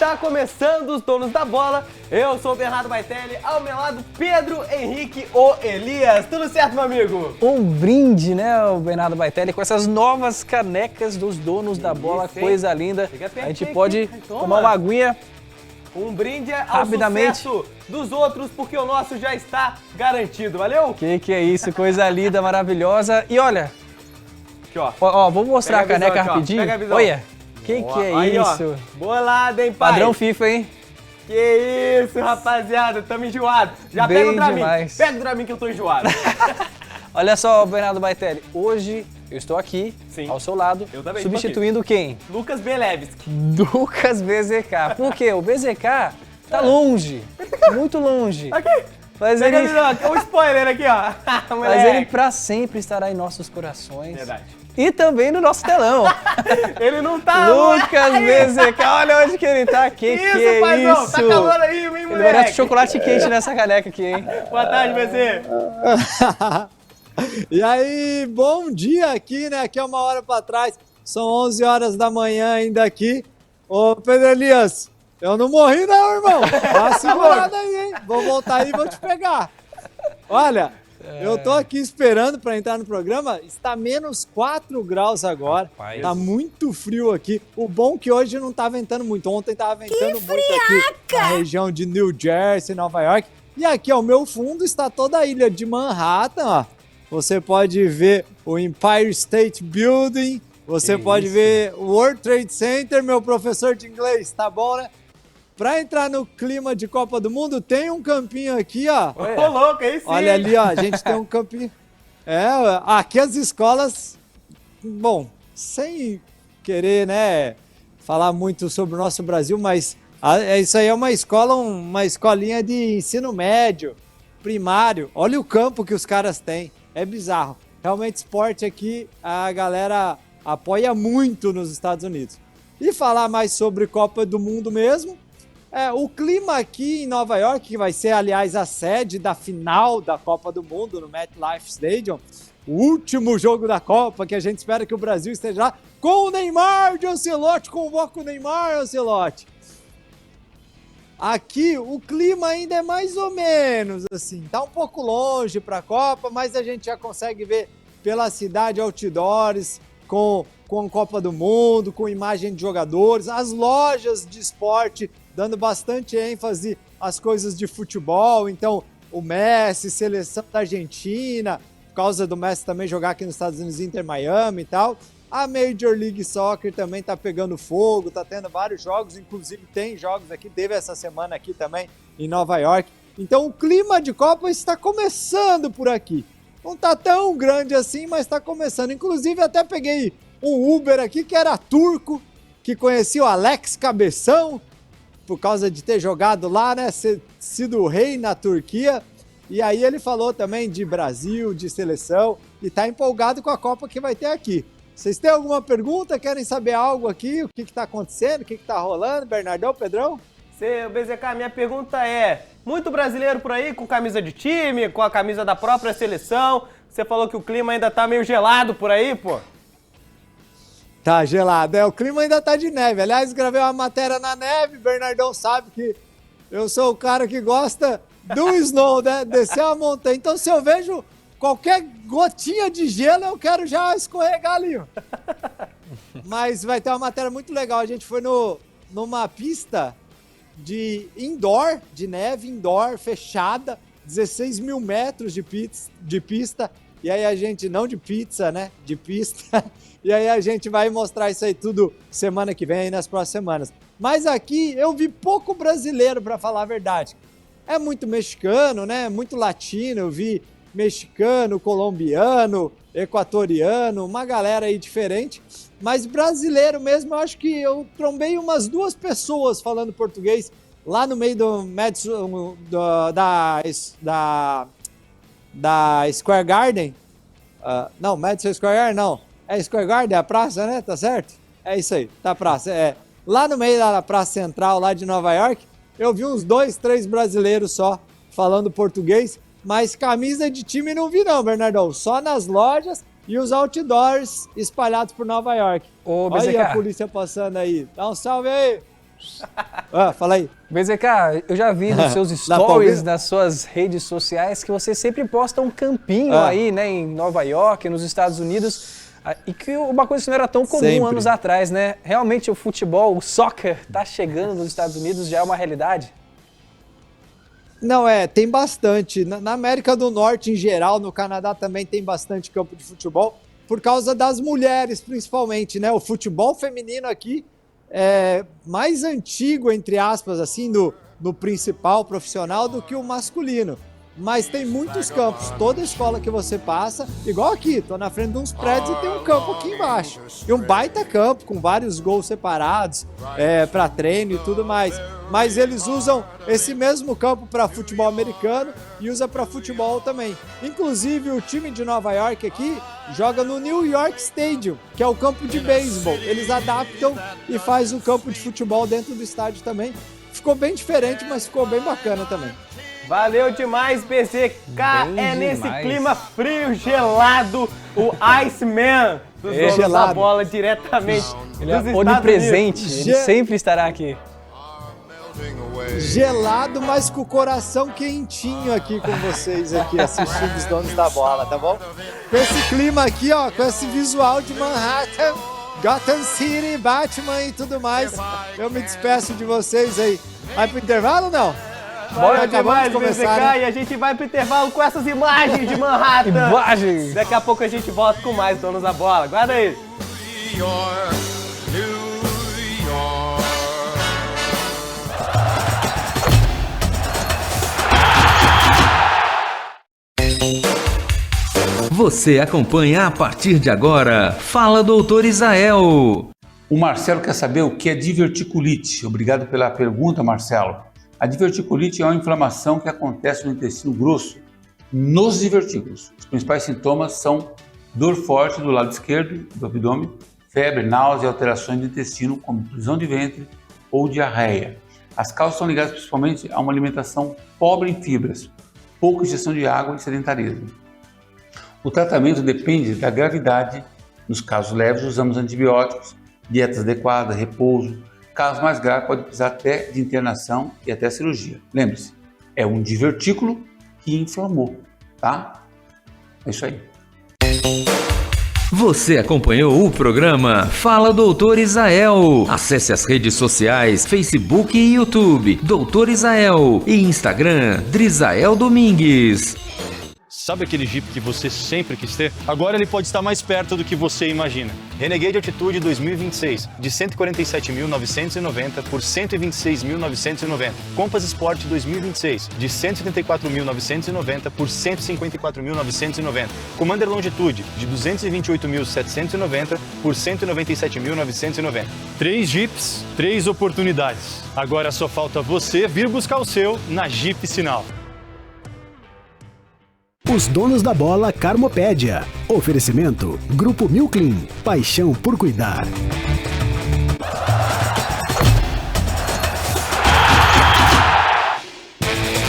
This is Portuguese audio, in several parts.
Está começando os Donos da Bola. Eu sou o Bernardo Baitelli, ao meu lado Pedro Henrique o Elias. Tudo certo, meu amigo? Um brinde, né, o Bernardo Baitelli, com essas novas canecas dos Donos da Bola, coisa linda. A gente pode tomar uma aguinha. Um brinde ao rapidamente. Sucesso dos outros, porque o nosso já está garantido, valeu? Que é isso, coisa linda, maravilhosa. E olha, aqui, ó. Ó, vou mostrar a caneca aqui, rapidinho. Pega a visão. Olha, que é aí, isso? Ó, bolada, hein, pai? Padrão FIFA, hein? Que isso, rapaziada, tamo enjoado. Já Bem pega o Dramin, demais. pega o Dramin que eu tô enjoado. Olha só, Bernardo Baitelli, hoje eu estou aqui, Sim. ao seu lado, Eu também substituindo quem? Lucas Belevski. Lucas BZK. Por quê? O BZK tá longe, muito longe. Aqui. Mas Pega ele, a visão, aqui, um spoiler aqui, ó. mas ele pra sempre estará em nossos corações. Verdade. E também no nosso telão. Ele não tá... Lucas BZK, olha onde que ele tá. Que é paizão? isso? Tá calor aí, hein, Ele moleque? merece chocolate quente nessa caneca aqui, hein? Boa tarde, BZ. E aí, bom dia aqui, né? Aqui é uma hora pra trás, são 11 horas da manhã ainda aqui. Ô, Pedro Elias, eu não morri não, irmão. Dá uma segurada aí, hein? Vou voltar aí e vou te pegar. Olha, eu tô aqui esperando pra entrar no programa, está menos 4 graus agora. Rapaz. Tá muito frio aqui. O bom é que hoje não tá ventando muito, ontem tava ventando muito aqui na região de New Jersey, Nova York. E aqui ao meu fundo está toda a ilha de Manhattan, ó. Você pode ver o Empire State Building, você pode ver o World Trade Center, meu professor de inglês, tá bom, né? Pra entrar no clima de Copa do Mundo, tem um campinho aqui, ó. Ô, louco, aí sim. Olha ali, ó, a gente tem um campinho. Aqui as escolas, bom, sem querer, né, falar muito sobre o nosso Brasil, mas isso aí é uma escola, uma escolinha de ensino médio, primário. Olha o campo que os caras têm, é bizarro. Realmente esporte aqui a galera apoia muito nos Estados Unidos. E falar mais sobre Copa do Mundo mesmo, o clima aqui em Nova York, que vai ser, aliás, a sede da final da Copa do Mundo no MetLife Stadium, o último jogo da Copa, que a gente espera que o Brasil esteja lá, com o Neymar de Ancelotti, convoca o Neymar, Ancelotti. Aqui o clima ainda é mais ou menos assim, tá um pouco longe para a Copa, mas a gente já consegue ver pela cidade outdoors, com Copa do Mundo, com imagem de jogadores, as lojas de esporte dando bastante ênfase às coisas de futebol. Então, o Messi, seleção da Argentina, por causa do Messi também jogar aqui nos Estados Unidos, Inter Miami e tal. A Major League Soccer também tá pegando fogo, tá tendo vários jogos, inclusive tem jogos aqui, teve essa semana aqui também em Nova York. Então, o clima de Copa está começando por aqui. Não tá tão grande assim, mas tá começando. Inclusive, até peguei um Uber aqui que era turco, que conhecia o Alex Cabeção, por causa de ter jogado lá, né, sido o rei na Turquia. E aí ele falou também de Brasil, de seleção, e tá empolgado com a Copa que vai ter aqui. Vocês têm alguma pergunta? Querem saber algo aqui? O que tá acontecendo? O que tá rolando? Bernardão, Pedrão? BZK, minha pergunta é, muito brasileiro por aí com camisa de time, com a camisa da própria seleção. Você falou que o clima ainda tá meio gelado por aí, pô. Tá gelado, o clima ainda tá de neve. Aliás, gravei uma matéria na neve, Bernardão sabe que eu sou o cara que gosta do snow, né? Descer a montanha. Então, se eu vejo qualquer gotinha de gelo, eu quero já escorregar ali, ó. Mas vai ter uma matéria muito legal. A gente foi numa pista de indoor, de neve indoor, fechada, 16 mil metros de pista. E aí a gente, não de pizza, né? De pista. E aí a gente vai mostrar isso aí tudo semana que vem, nas próximas semanas. Mas aqui eu vi pouco brasileiro, para falar a verdade. É muito mexicano, né? Muito latino. Eu vi mexicano, colombiano, equatoriano, uma galera aí diferente. Mas brasileiro mesmo, eu acho que eu trombei umas 2 pessoas falando português lá no meio do Madison, da Square Garden. Não, Madison Square Garden não. É Square Garden, é a praça, né? Tá certo? É isso aí, tá a praça. Lá no meio da praça central, lá de Nova York, eu vi uns 2, 3 brasileiros só falando português, mas camisa de time não vi não, Bernardão. Só nas lojas e os outdoors espalhados por Nova York. Ô, Olha BZK. aí a polícia passando aí. Dá um salve aí. Fala aí. BZK, eu já vi nos seus stories, nas suas redes sociais, que você sempre posta um campinho aí, né, em Nova York, nos Estados Unidos, e que uma coisa que não era tão comum anos atrás, né? Realmente o futebol, o soccer, tá chegando nos Estados Unidos, já é uma realidade? Não, tem bastante. Na América do Norte, em geral, no Canadá também tem bastante campo de futebol, por causa das mulheres, principalmente, né? O futebol feminino aqui é mais antigo, entre aspas, assim, no principal profissional do que o masculino. Mas tem muitos campos, toda escola que você passa, igual aqui, tô na frente de uns prédios e tem um campo aqui embaixo. E um baita campo, com vários gols separados, para treino e tudo mais. Mas eles usam esse mesmo campo para futebol americano e usa para futebol também. Inclusive o time de Nova York aqui joga no New York Stadium, que é o campo de beisebol. Eles adaptam e faz o campo de futebol dentro do estádio também. Ficou bem diferente, mas ficou bem bacana também. Valeu demais, BZK. Nesse clima frio, gelado, o Iceman dos Donos da Bola diretamente Ele é onipresente, ele sempre estará aqui. Gelado, mas com o coração quentinho aqui com vocês, aqui assistindo os Donos da Bola, tá bom? Com esse clima aqui, ó, com esse visual de Manhattan, Gotham City, Batman e tudo mais, eu me despeço de vocês aí. Vai pro intervalo ou não? Bora demais, BZK, e a gente vai pro intervalo com essas imagens de Manhattan. Imagens! Daqui a pouco a gente volta com mais Donos da Bola. Guarda aí. Você acompanha a partir de agora Fala Doutor Israel. O Marcelo quer saber o que é diverticulite. Obrigado pela pergunta, Marcelo. A diverticulite é uma inflamação que acontece no intestino grosso, nos divertículos. Os principais sintomas são dor forte do lado esquerdo do abdômen, febre, náusea e alterações do intestino, como prisão de ventre ou diarreia. As causas são ligadas principalmente a uma alimentação pobre em fibras, pouca ingestão de água e sedentarismo. O tratamento depende da gravidade. Nos casos leves, usamos antibióticos, dietas adequadas, repouso. Casos mais graves, pode precisar até de internação e até cirurgia. Lembre-se, é um divertículo que inflamou, tá? É isso aí. Você acompanhou o programa Fala Doutor Israel. Acesse as redes sociais, Facebook e YouTube, Doutor Israel, e Instagram, Drizael Domingues. Sabe aquele Jeep que você sempre quis ter? Agora ele pode estar mais perto do que você imagina. Renegade Altitude 2026, de 147.990 por 126.990. Compass Sport 2026, de 174.990 por 154.990. Commander Longitude, de 228.790 por 197.990. 3 Jeeps, 3 oportunidades. Agora só falta você vir buscar o seu na Jeep Sinal. Os Donos da Bola Carmopédia. Oferecimento Grupo Milclean. Paixão por cuidar.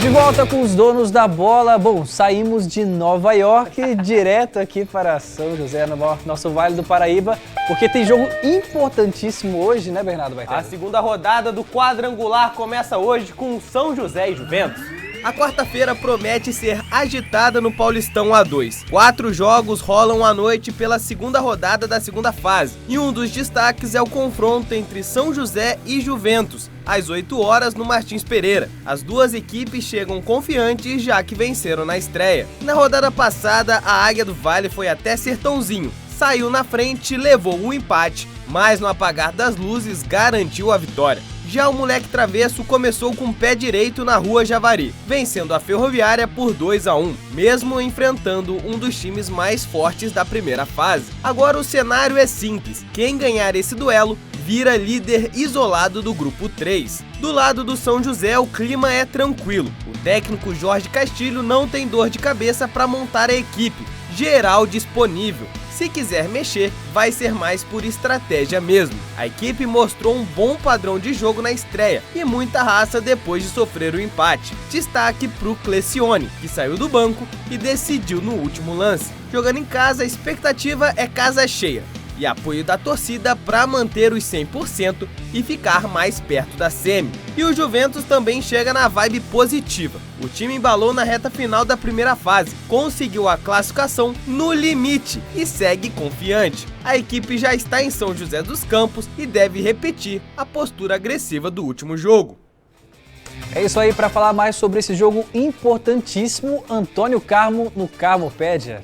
De volta com os Donos da Bola. Bom, saímos de Nova York direto aqui para São José, no nosso Vale do Paraíba, porque tem jogo importantíssimo hoje, né, Bernardo Baitelli? A segunda rodada do quadrangular começa hoje com São José e Juventus. A quarta-feira promete ser agitada no Paulistão A2. 4 jogos rolam à noite pela segunda rodada da segunda fase. E um dos destaques é o confronto entre São José e Juventus, às 8 horas no Martins Pereira. As duas equipes chegam confiantes, já que venceram na estreia. Na rodada passada, a Águia do Vale foi até Sertãozinho. Saiu na frente e levou um empate, mas no apagar das luzes garantiu a vitória. Já o moleque travesso começou com o pé direito na Rua Javari, vencendo a Ferroviária por 2-1, mesmo enfrentando um dos times mais fortes da primeira fase. Agora o cenário é simples, quem ganhar esse duelo vira líder isolado do grupo 3. Do lado do São José, o clima é tranquilo. O técnico Jorge Castilho não tem dor de cabeça para montar a equipe, geral disponível. Se quiser mexer, vai ser mais por estratégia mesmo. A equipe mostrou um bom padrão de jogo na estreia e muita raça depois de sofrer o empate. Destaque pro Clecione, que saiu do banco e decidiu no último lance. Jogando em casa, a expectativa é casa cheia. e apoio da torcida para manter os 100% e ficar mais perto da semi. E o Juventus também chega na vibe positiva. O time embalou na reta final da primeira fase, conseguiu a classificação no limite e segue confiante. A equipe já está em São José dos Campos e deve repetir a postura agressiva do último jogo. É isso aí, para falar mais sobre esse jogo importantíssimo, Antônio Carmo no Carmopédia.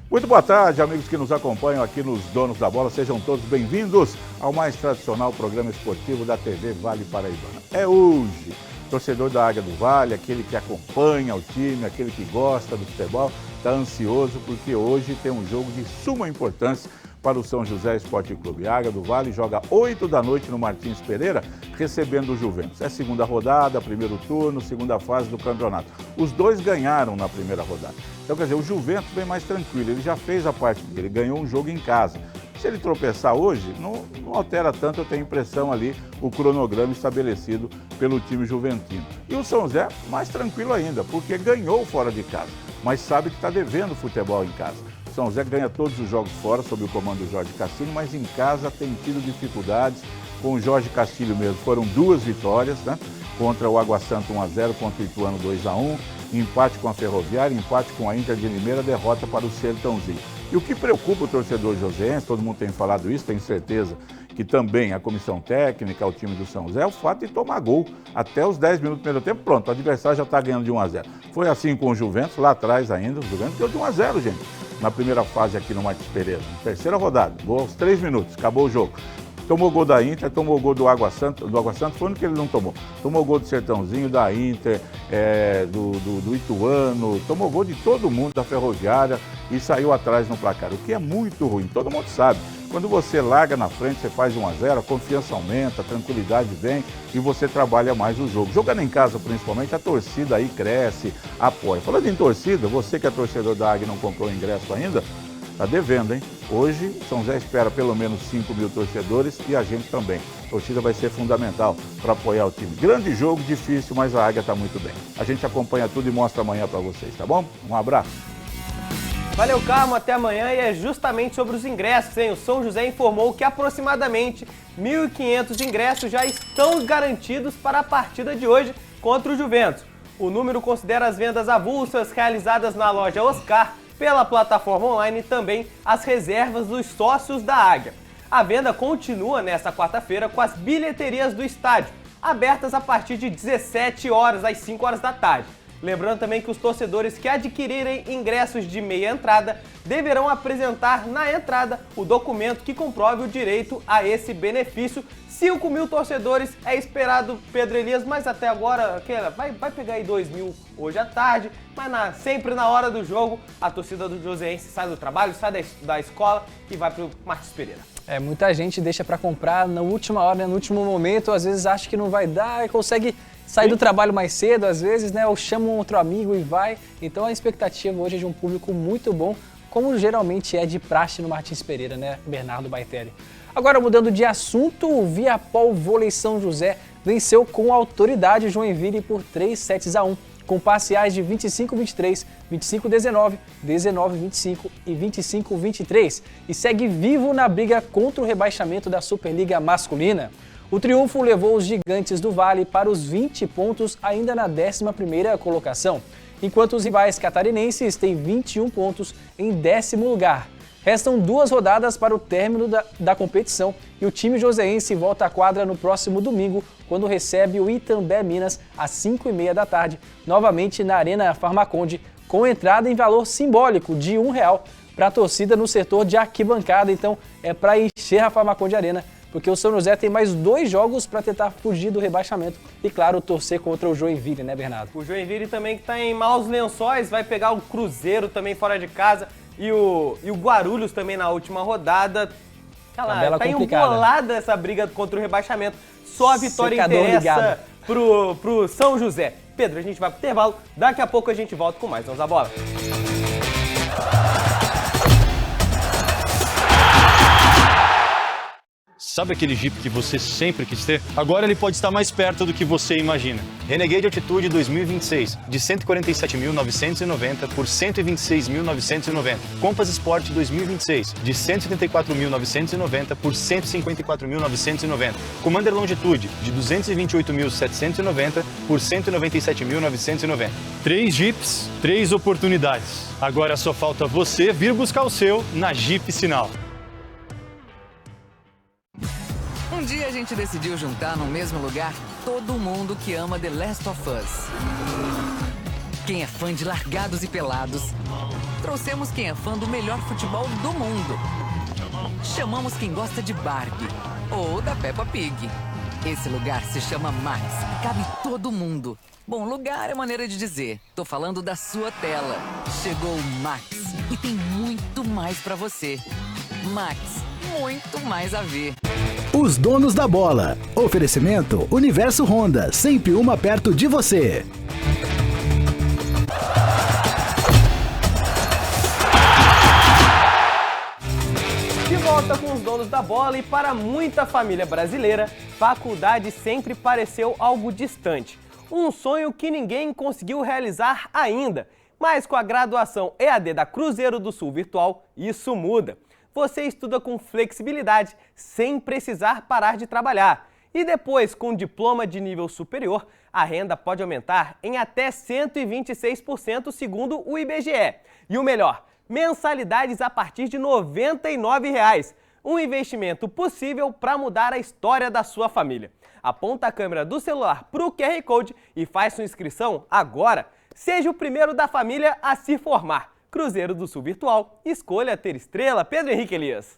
Muito boa tarde, amigos que nos acompanham aqui nos Donos da Bola. Sejam todos bem-vindos ao mais tradicional programa esportivo da TV Vale Paraibana. É hoje, torcedor da Águia do Vale, aquele que acompanha o time, aquele que gosta do futebol, está ansioso porque hoje tem um jogo de suma importância para o São José Esporte Clube. A Águia do Vale joga 8 da noite no Martins Pereira, recebendo o Juventus. É segunda rodada, primeiro turno, segunda fase do campeonato. Os dois ganharam na primeira rodada. Então, quer dizer, o Juventus vem mais tranquilo, ele já fez a parte dele, ganhou um jogo em casa. Se ele tropeçar hoje, não altera tanto, eu tenho a impressão ali, o cronograma estabelecido pelo time juventino. E o São José, mais tranquilo ainda, porque ganhou fora de casa, mas sabe que está devendo futebol em casa. São José ganha todos os jogos fora, sob o comando do Jorge Castilho, mas em casa tem tido dificuldades com o Jorge Castilho mesmo. Foram 2 vitórias, né? Contra o Água Santa 1-0, contra o Ituano 2-1, empate com a Ferroviária, empate com a Inter de Limeira, derrota para o Sertãozinho. E o que preocupa o torcedor joseense, todo mundo tem falado isso, tenho certeza que também a comissão técnica, o time do São José, é o fato de tomar gol. Até os 10 minutos do primeiro tempo, pronto, o adversário já está ganhando de 1-0. Foi assim com o Juventus, lá atrás ainda, o Juventus deu de 1-0, gente. Na primeira fase aqui no Martins Pereira, terceira rodada, gol aos 3 minutos, acabou o jogo. Tomou gol da Inter, tomou gol do Água Santa, foi o único que ele não tomou. Tomou gol do Sertãozinho, da Inter, do Ituano, tomou gol de todo mundo, da Ferroviária e saiu atrás no placar, o que é muito ruim, todo mundo sabe. Quando você larga na frente, você faz 1-0, a confiança aumenta, a tranquilidade vem e você trabalha mais o jogo. Jogando em casa, principalmente, a torcida aí cresce, apoia. Falando em torcida, você que é torcedor da Águia e não comprou o ingresso ainda, tá devendo, hein? Hoje, São José espera pelo menos 5 mil torcedores e a gente também. A torcida vai ser fundamental para apoiar o time. Grande jogo, difícil, mas a Águia está muito bem. A gente acompanha tudo e mostra amanhã para vocês, tá bom? Um abraço. Valeu, Carmo, até amanhã, e é justamente sobre os ingressos, hein? O São José informou que aproximadamente 1.500 ingressos já estão garantidos para a partida de hoje contra o Juventus. O número considera as vendas avulsas realizadas na loja Oscar pela plataforma online e também as reservas dos sócios da Águia. A venda continua nesta quarta-feira com as bilheterias do estádio, abertas a partir de 17 horas às 5 horas da tarde. Lembrando também que os torcedores que adquirirem ingressos de meia entrada deverão apresentar na entrada o documento que comprove o direito a esse benefício. 5 mil torcedores é esperado, Pedro Elias, mas até agora vai pegar aí 2 mil hoje à tarde, mas sempre na hora do jogo a torcida do Joseense sai do trabalho, sai da escola e vai para o Martins Pereira. Muita gente deixa para comprar na última hora, né, no último momento, às vezes acha que não vai dar e consegue sair do trabalho mais cedo, às vezes, né, ou chama um outro amigo e vai. Então a expectativa hoje é de um público muito bom, como geralmente é de praxe no Martins Pereira, né, Bernardo Baitelli. Agora, mudando de assunto, o Viapol Vôlei São José venceu com autoridade Joinville por 3-1, com parciais de 25-23, 25-19, 19-25 e 25-23, e segue vivo na briga contra o rebaixamento da Superliga Masculina. O triunfo levou os Gigantes do Vale para os 20 pontos ainda na 11ª colocação, enquanto os rivais catarinenses têm 21 pontos em 10º lugar. Restam 2 rodadas para o término da competição e o time joseense volta à quadra no próximo domingo, quando recebe o Itambé Minas às 5h30 da tarde, novamente na Arena Farmaconde, com entrada em valor simbólico de R$1 para a torcida no setor de arquibancada. Então é para encher a Farmaconde Arena, porque o São José tem mais 2 jogos para tentar fugir do rebaixamento e, claro, torcer contra o Joinville, né, Bernardo? O Joinville também, que está em maus lençóis, vai pegar o Cruzeiro também fora de casa e o Guarulhos também na última rodada. Tá embolada essa briga contra o rebaixamento. Só a vitória interessa pro São José. Pedro, a gente vai pro intervalo, daqui a pouco a gente volta com mais Donos da Bola. Sabe aquele Jeep que você sempre quis ter? Agora ele pode estar mais perto do que você imagina. Renegade Altitude 2026, de 147.990 por 126.990. Compass Sport 2026, de 174.990 por 154.990. Commander Longitude, de 228.790 por 197.990. 3 Jeeps, 3 oportunidades. Agora só falta você vir buscar o seu na Jeep Sinal. Um dia a gente decidiu juntar no mesmo lugar todo mundo que ama The Last of Us. Quem é fã de Largados e Pelados, trouxemos quem é fã do melhor futebol do mundo. Chamamos quem gosta de Barbie ou da Peppa Pig. Esse lugar se chama Max e cabe todo mundo. Bom, lugar é maneira de dizer. Tô falando da sua tela. Chegou o Max e tem muito mais pra você. Max, muito mais a ver. Os donos da bola. Oferecimento Universo Honda, sempre uma perto de você. De volta com os donos da bola e para muita família brasileira, faculdade sempre pareceu algo distante. Um sonho que ninguém conseguiu realizar ainda. Mas com a graduação EAD da Cruzeiro do Sul Virtual, isso muda. Você estuda com flexibilidade, sem precisar parar de trabalhar. E depois, com diploma de nível superior, a renda pode aumentar em até 126% segundo o IBGE. E o melhor, mensalidades a partir de R$ 99,00. Um investimento possível para mudar a história da sua família. Aponta a câmera do celular para o QR Code e faz sua inscrição agora. Seja o primeiro da família a se formar. Cruzeiro do Sul Virtual, escolha ter estrela. Pedro Henrique Elias.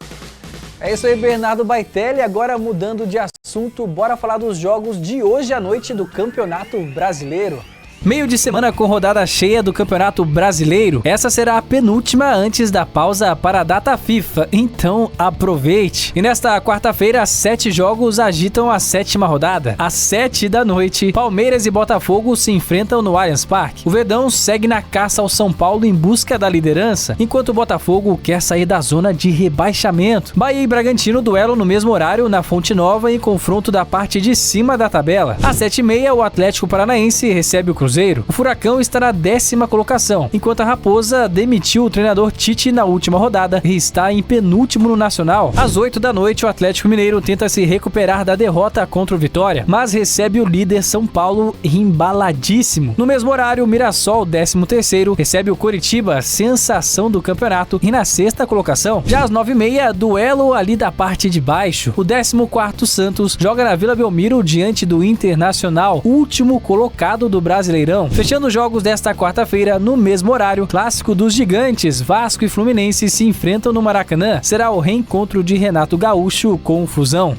É isso aí, Bernardo Baitelli. Agora mudando de assunto, bora falar dos jogos de hoje à noite do Campeonato Brasileiro. Meio de semana com rodada cheia do Campeonato Brasileiro. Essa será a penúltima antes da pausa para a data FIFA, então aproveite. E nesta quarta-feira, 7 jogos agitam a 7ª rodada. Às 7 da noite, Palmeiras e Botafogo se enfrentam no Allianz Parque. O Verdão segue na caça ao São Paulo em busca da liderança, enquanto o Botafogo quer sair da zona de rebaixamento. Bahia e Bragantino duelo no mesmo horário na Fonte Nova em confronto da parte de cima da tabela. Às 7h30, o Atlético Paranaense recebe o Cruzeiro. O Furacão está na 10ª colocação, enquanto a Raposa demitiu o treinador Tite na última rodada e está em penúltimo no Nacional. Às 8 da noite, o Atlético Mineiro tenta se recuperar da derrota contra o Vitória, mas recebe o líder São Paulo embaladíssimo. No mesmo horário, o Mirassol, 13º, recebe o Coritiba, sensação do campeonato, e na 6ª colocação. Já às 9h30, duelo ali da parte de baixo. O 14º Santos joga na Vila Belmiro diante do Internacional, último colocado do Brasileirão. Fechando os jogos desta quarta-feira, no mesmo horário, clássico dos gigantes, Vasco e Fluminense se enfrentam no Maracanã. Será o reencontro de Renato Gaúcho com Fusão.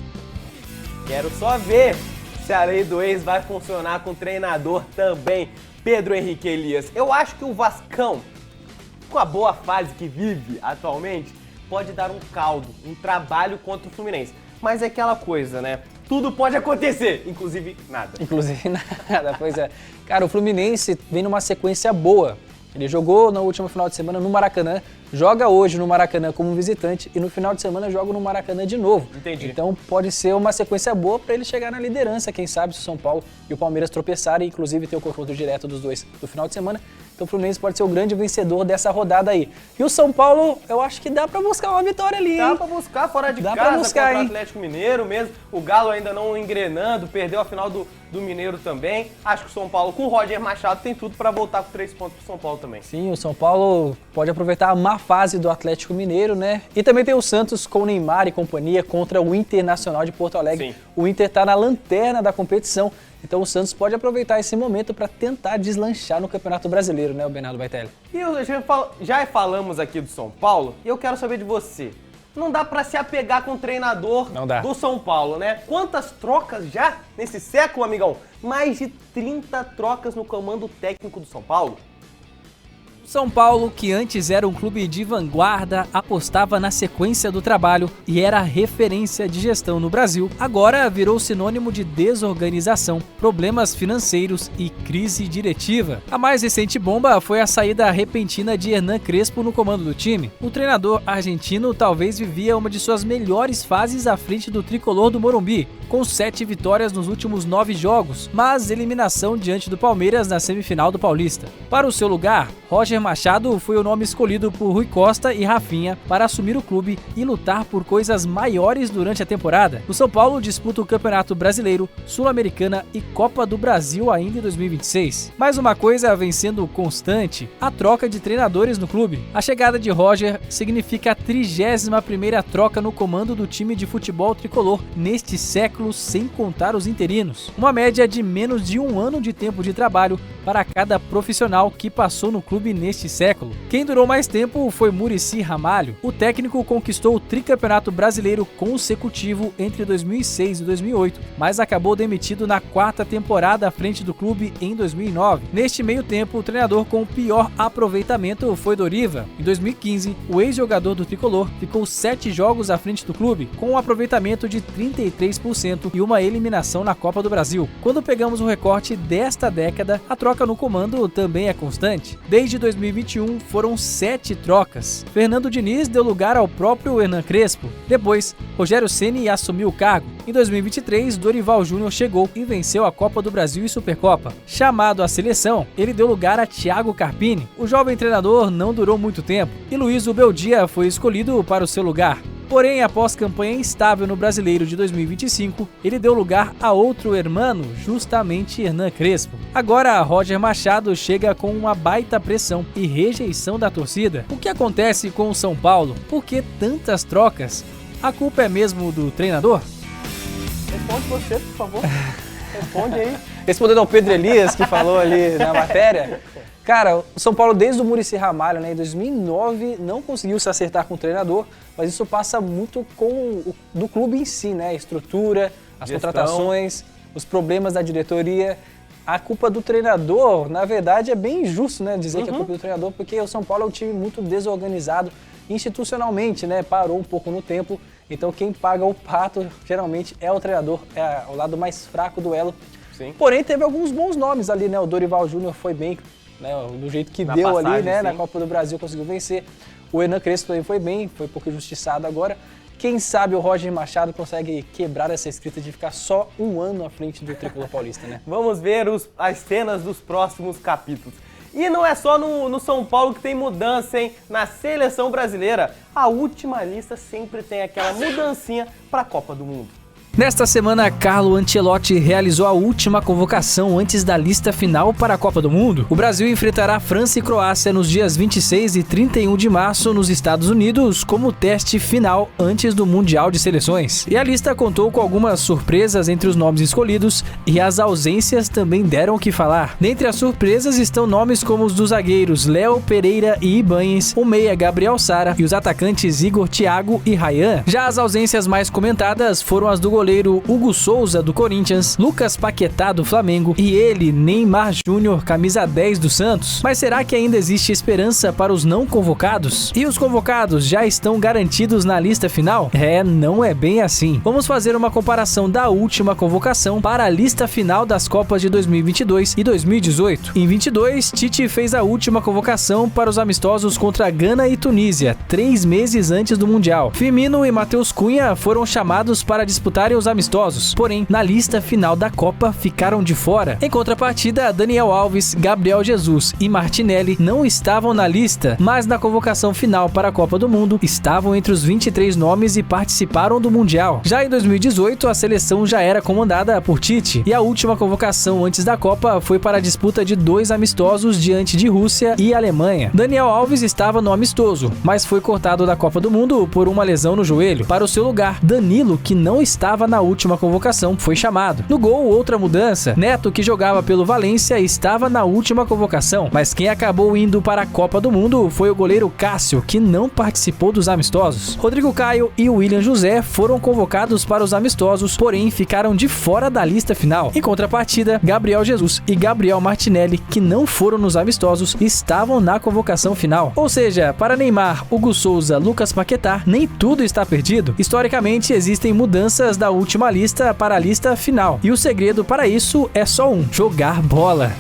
Quero só ver se a lei do ex vai funcionar com o treinador também, Pedro Henrique Elias. Eu acho que o Vascão, com a boa fase que vive atualmente, pode dar um caldo, um trabalho contra o Fluminense. Mas é aquela coisa, né? Tudo pode acontecer, inclusive nada. Inclusive nada, pois é. Cara, o Fluminense vem numa sequência boa. Ele jogou no último final de semana no Maracanã, joga hoje no Maracanã como visitante e no final de semana joga no Maracanã de novo. Entendi. Então pode ser uma sequência boa para ele chegar na liderança, quem sabe se o São Paulo e o Palmeiras tropeçarem, inclusive ter o confronto direto dos dois do final de semana. Então o Fluminense pode ser o grande vencedor dessa rodada aí. E o São Paulo, eu acho que dá pra buscar uma vitória ali, hein? Dá pra buscar fora de casa contra o Atlético Mineiro mesmo. O Galo ainda não engrenando, perdeu a final do Mineiro também. Acho que o São Paulo, com o Roger Machado, tem tudo pra voltar com 3 pontos pro São Paulo também. Sim, o São Paulo pode aproveitar a má fase do Atlético Mineiro, né? E também tem o Santos com o Neymar e companhia contra o Internacional de Porto Alegre. Sim. O Inter tá na lanterna da competição. Então o Santos pode aproveitar esse momento para tentar deslanchar no Campeonato Brasileiro, né, o Bernardo Baitelli? E já falamos aqui do São Paulo, e eu quero saber de você. Não dá para se apegar com o treinador do São Paulo, né? Quantas trocas já nesse século, amigão? Mais de 30 trocas no comando técnico do São Paulo. São Paulo, que antes era um clube de vanguarda, apostava na sequência do trabalho e era referência de gestão no Brasil, agora virou sinônimo de desorganização, problemas financeiros e crise diretiva. A mais recente bomba foi a saída repentina de Hernan Crespo no comando do time. O treinador argentino talvez vivia uma de suas melhores fases à frente do tricolor do Morumbi, com 7 vitórias nos últimos 9 jogos, mas eliminação diante do Palmeiras na semifinal do Paulista. Para o seu lugar, Roger Machado foi o nome escolhido por Rui Costa e Rafinha para assumir o clube e lutar por coisas maiores durante a temporada. O São Paulo disputa o Campeonato Brasileiro, Sul-Americana e Copa do Brasil ainda em 2026. Mais uma coisa vem sendo constante: a troca de treinadores no clube. A chegada de Roger significa a 31ª troca no comando do time de futebol tricolor neste século, sem contar os interinos. Uma média de menos de 1 ano de tempo de trabalho para cada profissional que passou no clube neste século. Quem durou mais tempo foi Muricy Ramalho. O técnico conquistou o tricampeonato brasileiro consecutivo entre 2006 e 2008, mas acabou demitido na 4ª temporada à frente do clube em 2009. Neste meio tempo, o treinador com o pior aproveitamento foi Doriva. Em 2015, o ex-jogador do tricolor ficou 7 jogos à frente do clube, com um aproveitamento de 33% e uma eliminação na Copa do Brasil. Quando pegamos o recorte desta década, a troca no comando também é constante. Desde 2021 foram 7 trocas. Fernando Diniz deu lugar ao próprio Hernan Crespo. Depois, Rogério Ceni assumiu o cargo. Em 2023, Dorival Júnior chegou e venceu a Copa do Brasil e Supercopa. Chamado à seleção, ele deu lugar a Thiago Carpini. O jovem treinador não durou muito tempo e Luiz Ubeldia foi escolhido para o seu lugar. Porém, após campanha instável no Brasileiro de 2025, ele deu lugar a outro hermano, justamente Hernan Crespo. Agora, Roger Machado chega com uma baita pressão e rejeição da torcida. O que acontece com o São Paulo? Por que tantas trocas? A culpa é mesmo do treinador? Responde você, por favor. Responde aí. Respondendo ao Pedro Elias, que falou ali na matéria. Cara, o São Paulo, desde o Muricy Ramalho, em 2009, não conseguiu se acertar com o treinador, mas isso passa muito do clube em si, né? A estrutura, as contratações, os problemas da diretoria. A culpa do treinador, na verdade, é bem injusto, né? Dizer que é culpa do treinador, porque o São Paulo é um time muito desorganizado institucionalmente, né? Parou um pouco no tempo, então quem paga o pato geralmente é o treinador, é o lado mais fraco do elo. Sim. Porém, teve alguns bons nomes ali, né? O Dorival Júnior foi bem, né, do jeito que deu passagem, ali, né, sim. Na Copa do Brasil conseguiu vencer. O Hernan Crespo também foi bem, foi um pouco injustiçado agora. Quem sabe o Roger Machado consegue quebrar essa escrita de ficar só 1 ano à frente do tricolor paulista, né? Vamos ver as cenas dos próximos capítulos. E não é só no São Paulo que tem mudança, hein? Na seleção brasileira, a última lista sempre tem aquela mudancinha para a Copa do Mundo. Nesta semana, Carlo Ancelotti realizou a última convocação antes da lista final para a Copa do Mundo. O Brasil enfrentará França e Croácia nos dias 26 e 31 de março nos Estados Unidos como teste final antes do Mundial de Seleções. E a lista contou com algumas surpresas entre os nomes escolhidos e as ausências também deram o que falar. Dentre as surpresas estão nomes como os dos zagueiros Léo Pereira e Ibañez, o meia Gabriel Sara e os atacantes Igor Thiago e Ryan. Já as ausências mais comentadas foram as do goleiro Hugo Souza, do Corinthians, Lucas Paquetá, do Flamengo, e ele, Neymar Júnior, camisa 10 do Santos. Mas será que ainda existe esperança para os não convocados? E os convocados já estão garantidos na lista final? Não é bem assim. Vamos fazer uma comparação da última convocação para a lista final das Copas de 2022 e 2018. Em 22, Tite fez a última convocação para os amistosos contra Gana e Tunísia, 3 meses antes do Mundial. Firmino e Matheus Cunha foram chamados para disputar os amistosos, porém, na lista final da Copa ficaram de fora. Em contrapartida, Daniel Alves, Gabriel Jesus e Martinelli não estavam na lista, mas na convocação final para a Copa do Mundo estavam entre os 23 nomes e participaram do Mundial. Já em 2018, a seleção já era comandada por Tite, e a última convocação antes da Copa foi para a disputa de 2 amistosos diante de Rússia e Alemanha. Daniel Alves estava no amistoso, mas foi cortado da Copa do Mundo por uma lesão no joelho. Para o seu lugar, Danilo, que não estava estava na última convocação, foi chamado. No gol, outra mudança. Neto, que jogava pelo Valência, estava na última convocação, mas quem acabou indo para a Copa do Mundo foi o goleiro Cássio, que não participou dos amistosos. Rodrigo Caio e William José foram convocados para os amistosos, porém ficaram de fora da lista final. Em contrapartida, Gabriel Jesus e Gabriel Martinelli, que não foram nos amistosos, estavam na convocação final. Ou seja, para Neymar, Hugo Souza, Lucas Paquetá, nem tudo está perdido. Historicamente, existem mudanças da última lista para a lista final. E o segredo para isso é só um: jogar bola.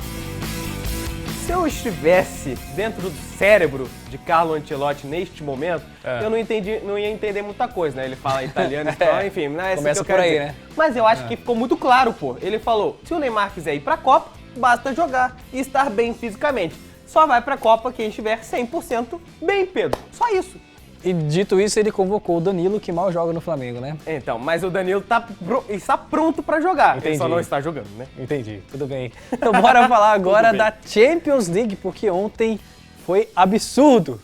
Se eu estivesse dentro do cérebro de Carlo Ancelotti neste momento, eu não ia entender muita coisa, né? Ele fala italiano, espanhol, enfim, não é isso Começa que eu quero por aí, dizer. né? Mas eu acho que ficou muito claro, pô. Ele falou, se o Neymar quiser ir pra Copa, basta jogar e estar bem fisicamente. Só vai pra Copa quem estiver 100% bem, Pedro. Só isso. E dito isso, ele convocou o Danilo, que mal joga no Flamengo, né? Então, mas o Danilo está pronto pra jogar. Entendi. Ele só não está jogando, né? Entendi, tudo bem. Então bora falar agora da Champions League, porque ontem foi absurdo.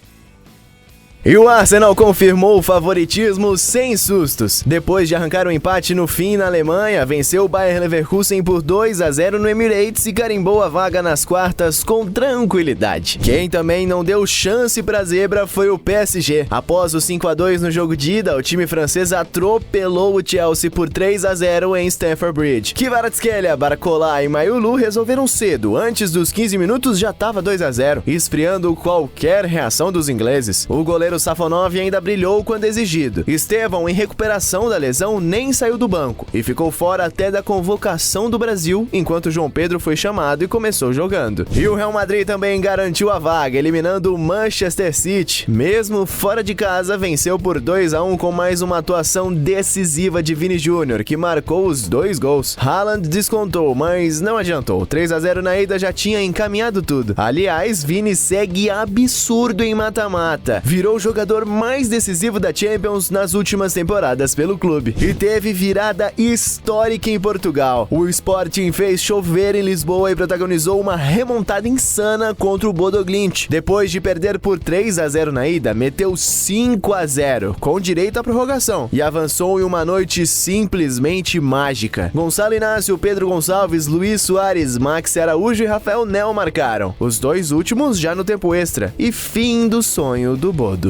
E o Arsenal confirmou o favoritismo sem sustos. Depois de arrancar o empate no fim na Alemanha, venceu o Bayer Leverkusen por 2-0 no Emirates e carimbou a vaga nas quartas com tranquilidade. Quem também não deu chance pra zebra foi o PSG. Após o 5-2 no jogo de ida, o time francês atropelou o Chelsea por 3-0 em Stamford Bridge. Kvaratskhelia, Barcola e Mayulu resolveram cedo. Antes dos 15 minutos já estava 2-0, esfriando qualquer reação dos ingleses. O goleiro Safonov ainda brilhou quando exigido. Estevão, em recuperação da lesão, nem saiu do banco e ficou fora até da convocação do Brasil, enquanto João Pedro foi chamado e começou jogando. E o Real Madrid também garantiu a vaga, eliminando o Manchester City. Mesmo fora de casa, venceu por 2-1 com mais uma atuação decisiva de Vini Júnior, que marcou os 2 gols. Haaland descontou, mas não adiantou. 3-0 na ida já tinha encaminhado tudo. Aliás, Vini segue absurdo em mata-mata. Virou o jogador mais decisivo da Champions nas últimas temporadas pelo clube. E teve virada histórica em Portugal. O Sporting fez chover em Lisboa e protagonizou uma remontada insana contra o Bodo Glimt. Depois de perder por 3-0 na ida, meteu 5-0, com direito à prorrogação, e avançou em uma noite simplesmente mágica. Gonçalo Inácio, Pedro Gonçalves, Luiz Soares, Max Araújo e Rafael Nel marcaram. Os 2 últimos já no tempo extra. E fim do sonho do Bodo.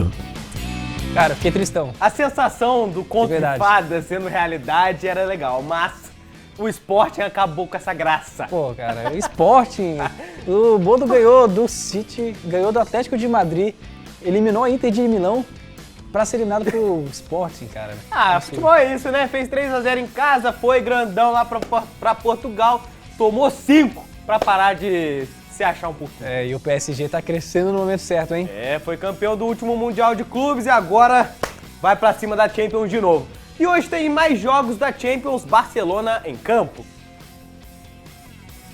Cara, fiquei tristão. A sensação do conto de fadas sendo realidade era legal, mas o Sporting acabou com essa graça. Pô, cara, o Sporting, o Bodo ganhou do City, ganhou do Atlético de Madrid, eliminou a Inter de Milão pra ser eliminado pelo Sporting, cara. Futebol é isso, né? Fez 3-0 em casa, foi grandão lá pra Portugal, tomou 5 pra parar de se achar um pouquinho. E o PSG tá crescendo no momento certo, hein? Foi campeão do último Mundial de Clubes e agora vai pra cima da Champions de novo. E hoje tem mais jogos da Champions, Barcelona em campo.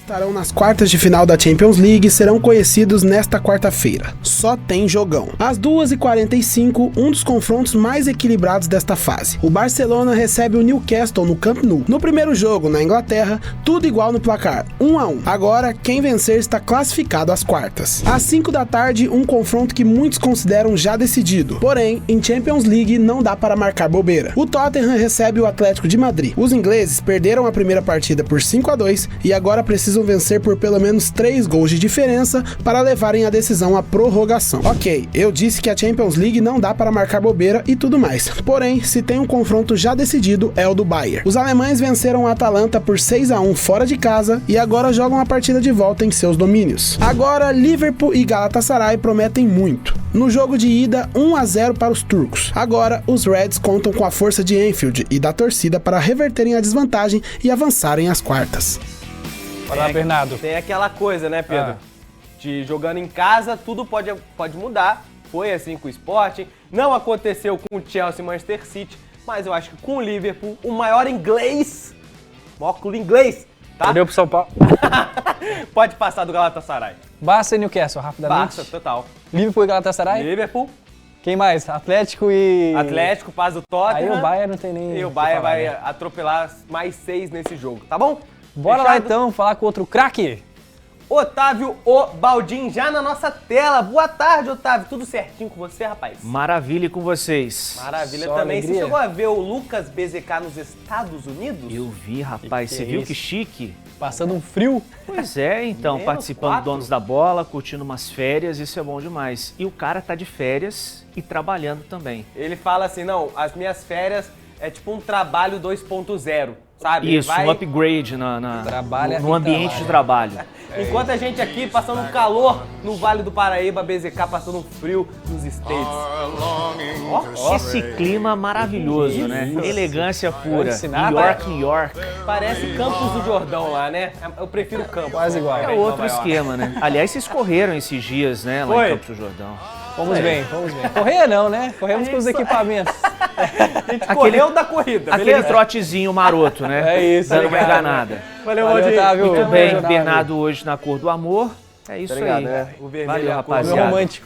Estarão nas quartas de final da Champions League e serão conhecidos nesta quarta-feira. Só tem jogão. Às 2h45, um dos confrontos mais equilibrados desta fase. O Barcelona recebe o Newcastle no Camp Nou. No primeiro jogo, na Inglaterra, tudo igual no placar, 1-1. Agora, quem vencer está classificado às quartas. Às 5 da tarde, um confronto que muitos consideram já decidido. Porém, em Champions League não dá para marcar bobeira. O Tottenham recebe o Atlético de Madrid. Os ingleses perderam a primeira partida por 5-2 e agora precisam vencer por pelo menos 3 gols de diferença para levarem a decisão à prorrogação. Ok, eu disse que a Champions League não dá para marcar bobeira e tudo mais. Porém, se tem um confronto já decidido, é o do Bayern. Os alemães venceram a Atalanta por 6-1 fora de casa e agora jogam a partida de volta em seus domínios. Agora, Liverpool e Galatasaray prometem muito. No jogo de ida, 1-0 para os turcos. Agora, os Reds contam com a força de Anfield e da torcida para reverterem a desvantagem e avançarem às quartas. Olá, Bernardo. Tem aquela coisa, né, Pedro? De jogando em casa, tudo pode mudar. Foi assim com o Sporting. Não aconteceu com o Chelsea e Manchester City. Mas eu acho que com o Liverpool, o maior inglês, maior clube inglês, tá? Perdeu pro São Paulo. Pode passar do Galatasaray. Barça e Newcastle, rapidamente. Barça, total. Liverpool e Galatasaray? Liverpool. Quem mais? Atlético e... Atlético, paz do Tottenham. Aí o Bayern não tem nem... E o Bayern vai atropelar mais 6 nesse jogo, tá bom? Bora lá então, falar com outro craque. Otávio O Baldin já na nossa tela. Boa tarde, Otávio. Tudo certinho com você, rapaz? Maravilha com vocês. Maravilha Só também. alegria. Você chegou a ver o Lucas BZK nos Estados Unidos? Eu vi, rapaz. Você viu que chique? Passando um frio. Pois é, então, Menos participando 4. do Donos da Bola, curtindo umas férias, isso é bom demais. E o cara tá de férias e trabalhando também. Ele fala assim, não, as minhas férias é tipo um trabalho 2.0, sabe? Isso, um upgrade no ambiente de trabalho. Enquanto a gente aqui passando um calor no Vale do Paraíba, BZK passando um frio nos States. Esse clima maravilhoso, né? Elegância pura. New York. Parece Campos do Jordão lá, né? Eu prefiro Campos. Quase igual. É outro esquema, né? Aliás, vocês correram esses dias, né? Lá Foi. em Campos do Jordão. Vamos bem. Correr não, né? Corremos com os equipamentos. A gente correu da corrida, Aquele beleza? trotezinho maroto, né? É isso, Dando uma obrigado. enganada. Valeu, Valeu, Valdir. Otávio. Muito Beijo, bem, Otávio. Bernardo hoje na cor do amor. É isso aí. O vermelho Valeu, é a cor do Meu rapaziada. romântico.